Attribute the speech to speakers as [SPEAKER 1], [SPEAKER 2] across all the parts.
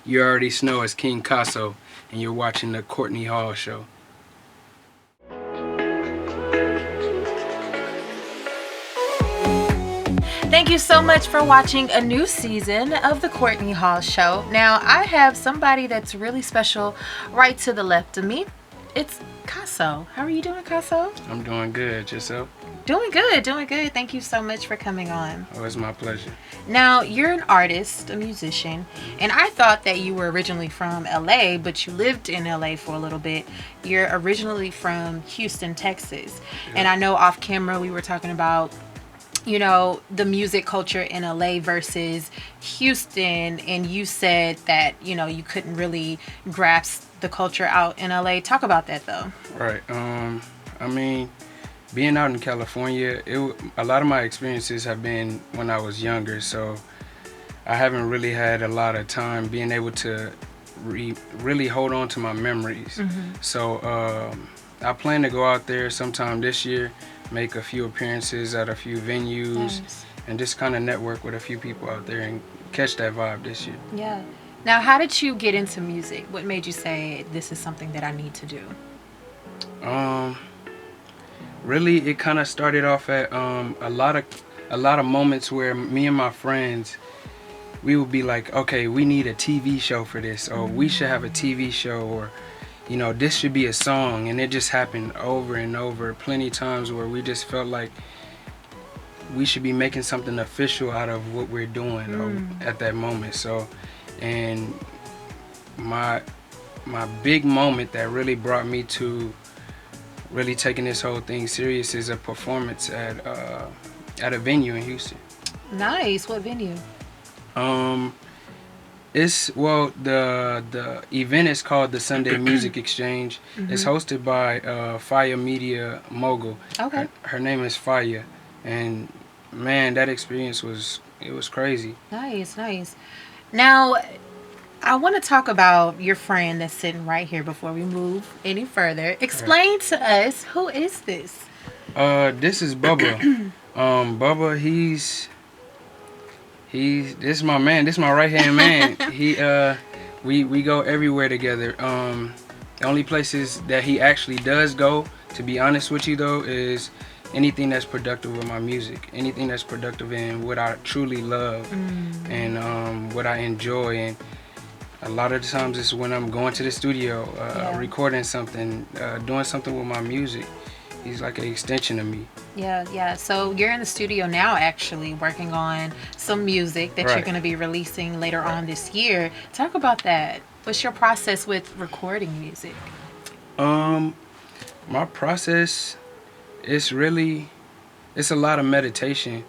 [SPEAKER 1] You already know it's King Kasso, and you're watching the Courtney Hall Show.
[SPEAKER 2] Thank you so much for watching a new season of the Courtney Hall Show. Now, I have somebody that's really special right to the left of me. It's Kasso. How are you doing, Kasso?
[SPEAKER 1] I'm doing good. Yourself?
[SPEAKER 2] Doing good, doing good. Thank you so much for coming on.
[SPEAKER 1] Oh, it's my pleasure.
[SPEAKER 2] Now, you're an artist, a musician, and I thought that you were originally from LA, but you lived in LA for a little bit. You're originally from Houston, Texas.
[SPEAKER 1] Yeah.
[SPEAKER 2] And I know off camera we were talking about the music culture in LA versus Houston, and you said that, you couldn't really grasp the culture out in LA. Talk about that though.
[SPEAKER 1] Right. I mean, being out in California, a lot of my experiences have been when I was younger, so I haven't really had a lot of time being able to really hold on to my memories.
[SPEAKER 2] Mm-hmm.
[SPEAKER 1] So I plan to go out there sometime this year, make a few appearances at a few venues,
[SPEAKER 2] Nice.
[SPEAKER 1] and just kind of network with a few people out there and catch that vibe this year.
[SPEAKER 2] Yeah. Now, how did you get into music? What made you say this is something that I need to do?
[SPEAKER 1] Really, it kind of started off at a lot of moments where me and my friends, we would be like, okay, we need a TV show for this, or we should have a TV show, or this should be a song. And it just happened over and over, plenty of times where we just felt like we should be making something official out of what we're doing at that moment. So, and my big moment that really brought me to really taking this whole thing serious is a performance at a venue in Houston.
[SPEAKER 2] Nice. What venue?
[SPEAKER 1] The event is called the Sunday Music Exchange.
[SPEAKER 2] Mm-hmm.
[SPEAKER 1] It's hosted by Fire Media mogul.
[SPEAKER 2] Okay.
[SPEAKER 1] Her name is Fire, and man, that experience was crazy.
[SPEAKER 2] Nice, nice. Now, I want to talk about your friend that's sitting right here before we move any further. Explain to us, who is this?
[SPEAKER 1] This is Bubba. Bubba, this is my man. This is my right hand man. We go everywhere together. The only places that he actually does go, to be honest with you though, is anything that's productive with my music, anything that's productive in what I truly love and what I enjoy. And a lot of the times it's when I'm going to the studio, recording something, doing something with my music. He's like an extension of me.
[SPEAKER 2] Yeah. So you're in the studio now actually working on some music that you're going to be releasing later on this year. Talk about that. What's your process with recording music?
[SPEAKER 1] My process is it's a lot of meditation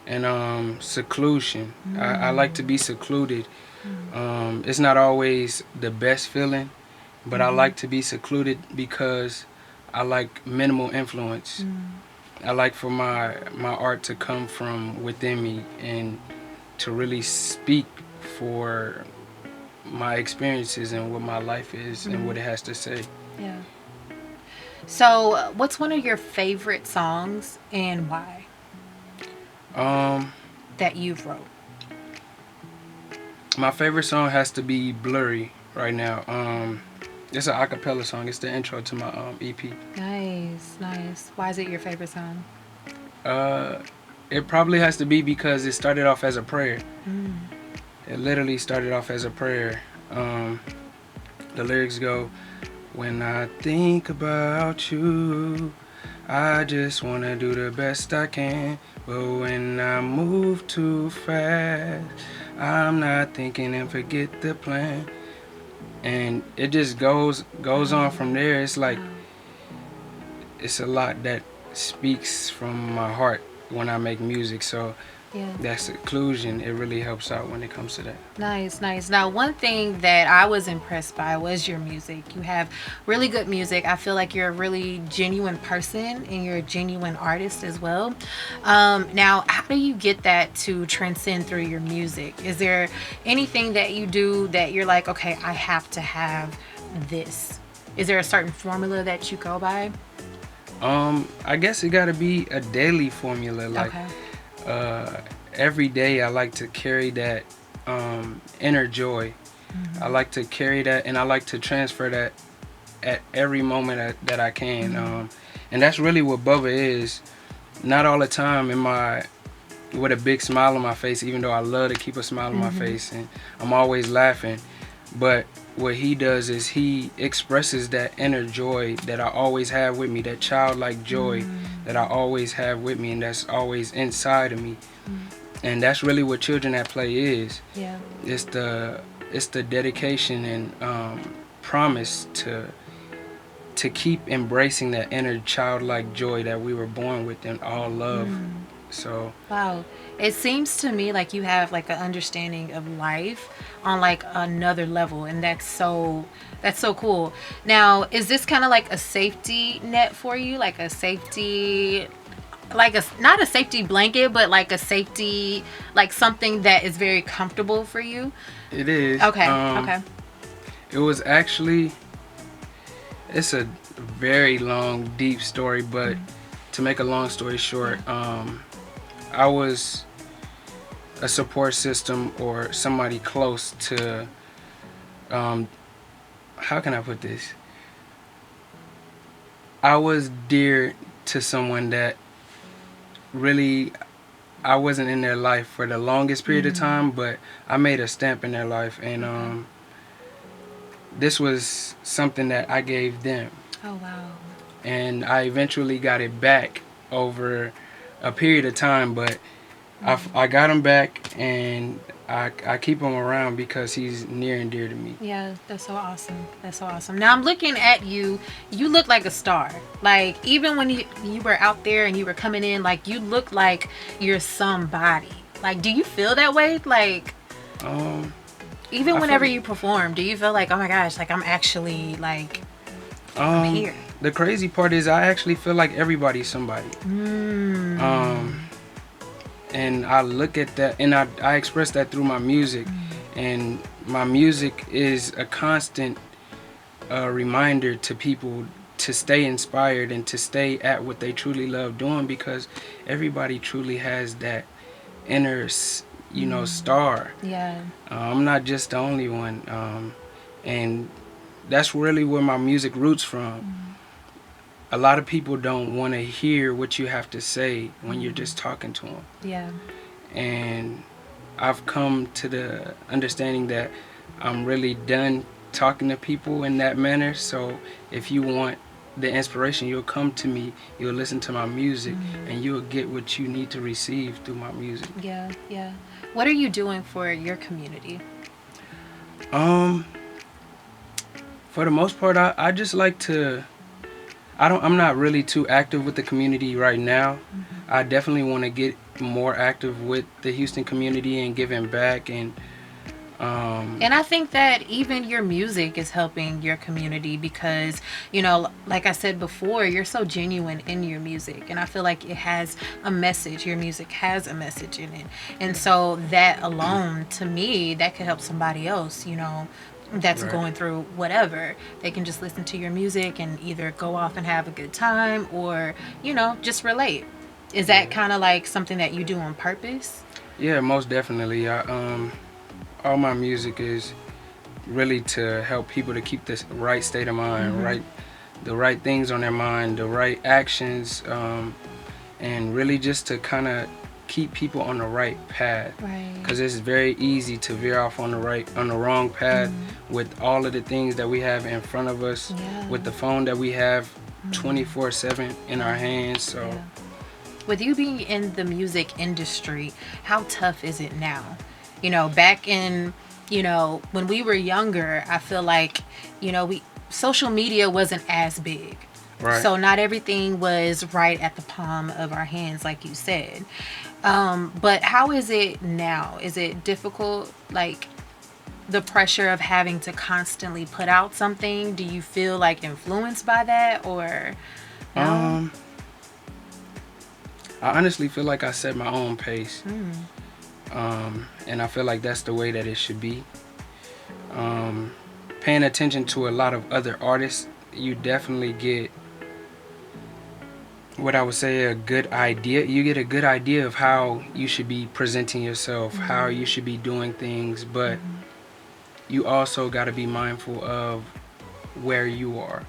[SPEAKER 1] and seclusion. I like to be secluded. It's not always the best feeling, but I like to be secluded because I like minimal influence. I like for my art to come from within me and to really speak for my experiences and what my life is and what it has to say.
[SPEAKER 2] Yeah. So, what's one of your favorite songs and why? That you've wrote.
[SPEAKER 1] My favorite song has to be Blurry right now. It's an acapella song. It's the intro to my EP.
[SPEAKER 2] Nice. Why is it your favorite song?
[SPEAKER 1] It probably has to be because it started off as a prayer. It literally started off as a prayer. The lyrics go, "When I think about you, I just wanna do the best I can. But when I move too fast, I'm not thinking and forget the plan." And it just goes on from there. It's like it's a lot that speaks from my heart when I make music. So that seclusion, it really helps out when it comes to that.
[SPEAKER 2] Nice. Now, one thing that I was impressed by was your music. You have really good music. I feel like you're a really genuine person and you're a genuine artist as well. Now, how do you get that to transcend through your music? Is there anything that you do that you're like, okay, I have to have this? Is there a certain formula that you go by?
[SPEAKER 1] I guess it gotta be a daily formula. Like, every day I like to carry that inner joy I like to carry that, and I like to transfer that at every moment that I can. And that's really what Bubba is. Not all the time am I with a big smile on my face, even though I love to keep a smile on my face and I'm always laughing. But what he does is he expresses that inner joy that I always have with me, that childlike joy that I always have with me, and that's always inside of me. And that's really what Children at Play is.
[SPEAKER 2] Yeah.
[SPEAKER 1] It's the dedication and promise to keep embracing that inner childlike joy that we were born with and all love. So
[SPEAKER 2] wow, it seems to me like you have like an understanding of life on like another level, and that's so cool. Now, is this kind of like a safety net for you, like a safety, like a, not a safety blanket, but like a safety, like something that is very comfortable for you?
[SPEAKER 1] it is.
[SPEAKER 2] Okay. Okay.
[SPEAKER 1] It was actually, it's a very long, deep story, but to make a long story short, I was a support system or somebody close to, how can I put this? I was dear to someone that really, I wasn't in their life for the longest period of time, but I made a stamp in their life, and this was something that I gave them.
[SPEAKER 2] Oh wow.
[SPEAKER 1] And I eventually got it back over a period of time, but I got him back, and I keep him around because he's near and dear to me.
[SPEAKER 2] Yeah, that's so awesome. That's so awesome. Now I'm looking at you. You look like a star. Like even when you were out there and you were coming in, like you look like you're somebody. Like, do you feel that way? Like, even whenever you perform, do you feel like, oh my gosh, like I'm actually like I'm here?
[SPEAKER 1] The crazy part is I actually feel like everybody's somebody. And I look at that, and I express that through my music. And my music is a constant reminder to people to stay inspired and to stay at what they truly love doing, because everybody truly has that inner, star.
[SPEAKER 2] Yeah.
[SPEAKER 1] I'm not just the only one. And that's really where my music roots from. A lot of people don't want to hear what you have to say when you're just talking to them.
[SPEAKER 2] Yeah.
[SPEAKER 1] And I've come to the understanding that I'm really done talking to people in that manner. So if you want the inspiration, you'll come to me, you'll listen to my music, and you'll get what you need to receive through my music.
[SPEAKER 2] Yeah. Yeah. What are you doing for your community?
[SPEAKER 1] For the most part, I just like to, I'm not really too active with the community right now. I definitely want to get more active with the Houston community and giving back, and
[SPEAKER 2] I think that even your music is helping your community because, like I said before, you're so genuine in your music, and I feel like it has a message. Your music has a message in it, and so that alone, to me, that could help somebody else, that's
[SPEAKER 1] Right.
[SPEAKER 2] going through whatever. They can just listen to your music and either go off and have a good time or, just relate. Is that kind of like something that you do on purpose?
[SPEAKER 1] Yeah, most definitely. All my music is really to help people to keep this right state of mind, the right things on their mind, the right actions, and really just to kind of keep people on the right path.
[SPEAKER 2] Right.
[SPEAKER 1] Because it's very easy to veer off on the wrong path with all of the things that we have in front of us, with the phone that we have 24/7 in our hands. So.
[SPEAKER 2] Yeah. With you being in the music industry, how tough is it now? Back in, when we were younger, I feel like, social media wasn't as big.
[SPEAKER 1] Right.
[SPEAKER 2] So not everything was right at the palm of our hands, like you said. But how is it now? Is it difficult? Like the pressure of having to constantly put out something? Do you feel like influenced by that, or no?
[SPEAKER 1] I honestly feel like I set my own pace. And I feel like that's the way that it should be. Paying attention to a lot of other artists, you definitely get what I would say a good idea. You get a good idea of how you should be presenting yourself, how you should be doing things. But you also got to be mindful of where you are.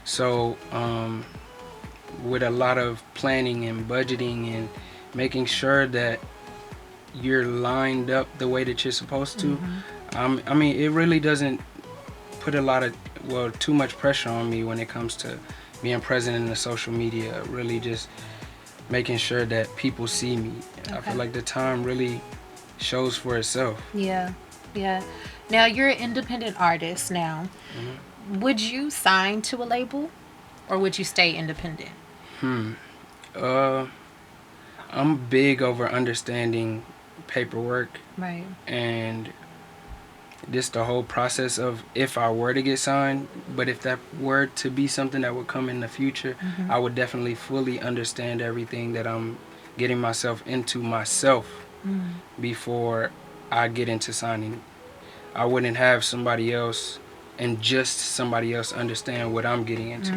[SPEAKER 1] So with a lot of planning and budgeting and making sure that you're lined up the way that you're supposed to, I mean, it really doesn't put a lot of, well, too much pressure on me when it comes to being present in the social media. Really just making sure that people see me. I feel like the time really shows for itself.
[SPEAKER 2] Yeah, yeah. Now you're an independent artist now. Would you sign to a label, or would you stay independent?
[SPEAKER 1] Uh, I'm big over understanding paperwork
[SPEAKER 2] Right.
[SPEAKER 1] and just the whole process of if I were to get signed, but if that were to be something that would come in the future, I would definitely fully understand everything that I'm getting myself into myself before I get into signing. I wouldn't have somebody else and just somebody else understand what I'm getting into.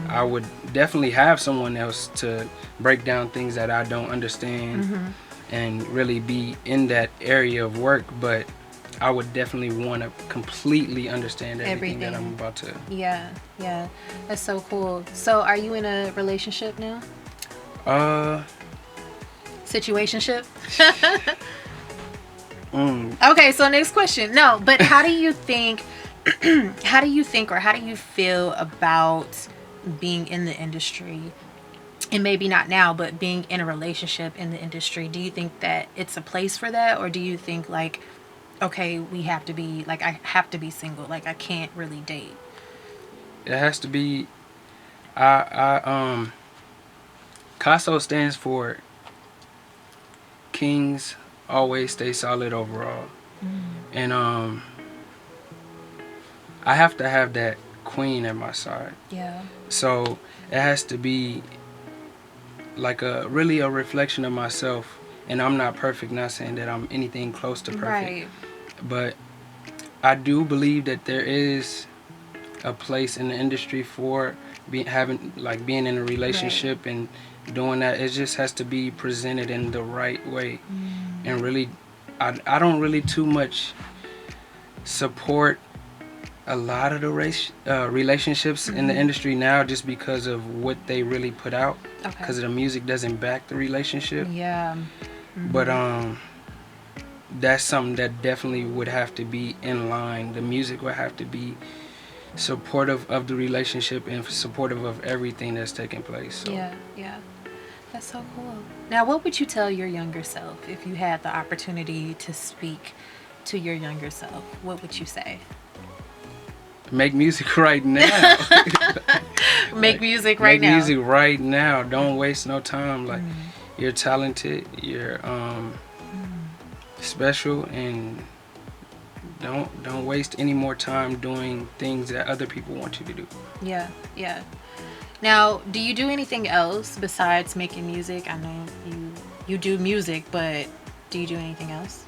[SPEAKER 1] I would definitely have someone else to break down things that I don't understand and really be in that area of work, but I would definitely want to completely understand everything that I'm about to.
[SPEAKER 2] Yeah, yeah. That's so cool. So are you in a relationship now?
[SPEAKER 1] Uh,
[SPEAKER 2] Situationship? Okay, so next question. No, but how do you think how do you think or how do you feel about being in the industry, and maybe not now, but being in a relationship in the industry? Do you think that it's a place for that, or do you think like, okay, we have to be like, I have to be single, like I can't really date?
[SPEAKER 1] it has to be. Kasso stands for Kings Always Stay Solid Overall, and I have to have that queen at my side.
[SPEAKER 2] Yeah.
[SPEAKER 1] So it has to be like really a reflection of myself. And I'm not perfect, not saying that I'm anything close to perfect.
[SPEAKER 2] Right.
[SPEAKER 1] But I do believe that there is a place in the industry for being in a relationship and doing that. It just has to be presented in the right way. And really, I don't really too much support a lot of the relationships in the industry now, just because of what they really put out, because the music doesn't back the relationship.
[SPEAKER 2] Yeah.
[SPEAKER 1] But that's something that definitely would have to be in line. The music would have to be supportive of the relationship and supportive of everything that's taking place. So.
[SPEAKER 2] Yeah, yeah. That's so cool. Now, what would you tell your younger self if you had the opportunity to speak to your younger self? What would you say?
[SPEAKER 1] Make music right now.
[SPEAKER 2] Make music right now.
[SPEAKER 1] Make music right now. Don't waste no time. Like, you're talented, you're special, and don't waste any more time doing things that other people want you to do.
[SPEAKER 2] Yeah, yeah. Now, do you do anything else besides making music? I know you do music, but do you do anything else?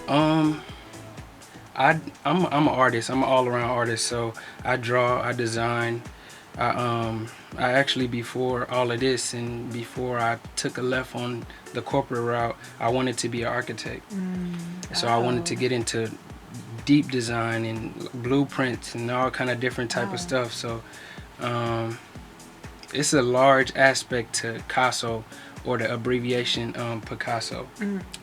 [SPEAKER 1] I'm an artist. I'm an all-around artist. So I draw, I design. I actually, before all of this and before I took a left on the corporate route, I wanted to be an architect. So I wanted to get into deep design and blueprints and all kind of different type of stuff. So it's a large aspect to Kasso, or the abbreviation Picasso.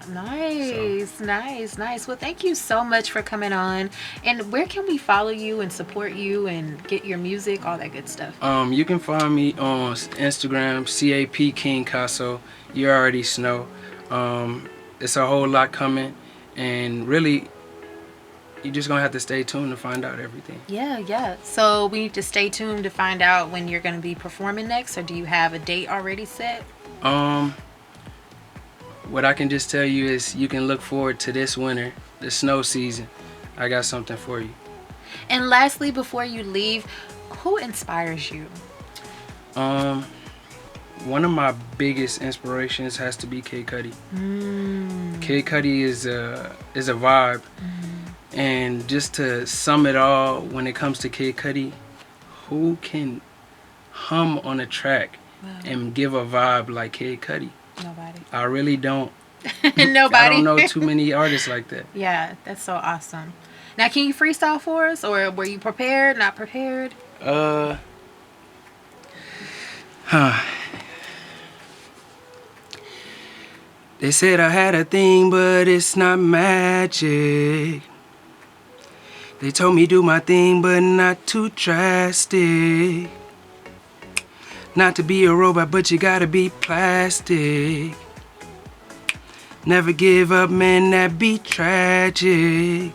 [SPEAKER 2] Nice. Well, thank you so much for coming on. And where can we follow you and support you and get your music, all that good stuff?
[SPEAKER 1] You can find me on Instagram, CAP King Kasso. You already know. It's a whole lot coming, and really, you're just gonna have to stay tuned to find out everything.
[SPEAKER 2] Yeah. So we need to stay tuned to find out when you're gonna be performing next, or do you have a date already set?
[SPEAKER 1] What I can just tell you is you can look forward to this winter, the snow season. I got something for you.
[SPEAKER 2] And lastly, before you leave, who inspires you?
[SPEAKER 1] One of my biggest inspirations has to be Kid Cudi. Kid Cudi is a vibe. And just to sum it all, when it comes to Kid Cudi, who can hum on a track and give a vibe like Kid Cudi?
[SPEAKER 2] Nobody.
[SPEAKER 1] I really don't.
[SPEAKER 2] Nobody.
[SPEAKER 1] I don't know too many artists like that.
[SPEAKER 2] Yeah, that's so awesome. Now, can you freestyle for us, or were you prepared, not prepared?
[SPEAKER 1] They said I had a thing, but it's not magic. They told me do my thing, but not too drastic. Not to be a robot, but you gotta be plastic. Never give up, man, that be tragic.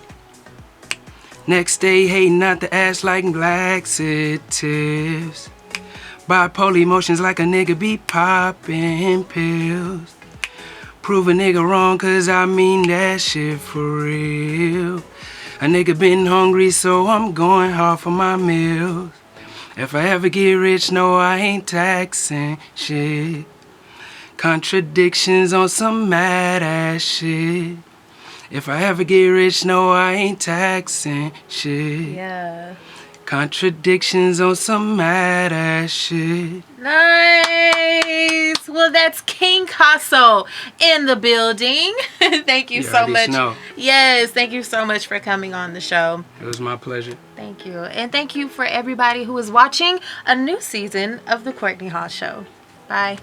[SPEAKER 1] Next day, hating out the ass like laxatives. Bipolar emotions like a nigga be popping pills. Prove a nigga wrong, cause I mean that shit for real. A nigga been hungry, so I'm going hard for my meals. If I ever get rich, no, I ain't taxing shit. Contradictions on some mad ass shit. If I ever get rich, no, I ain't taxing shit.
[SPEAKER 2] Yeah.
[SPEAKER 1] Contradictions on some mad ass shit.
[SPEAKER 2] Nice. Well, that's King Kasso in the building. Thank you so much.
[SPEAKER 1] Know.
[SPEAKER 2] Yes, thank you so much for coming on the show.
[SPEAKER 1] It was my pleasure.
[SPEAKER 2] Thank you. And thank you for everybody who is watching a new season of The Courtney Hall Show. Bye.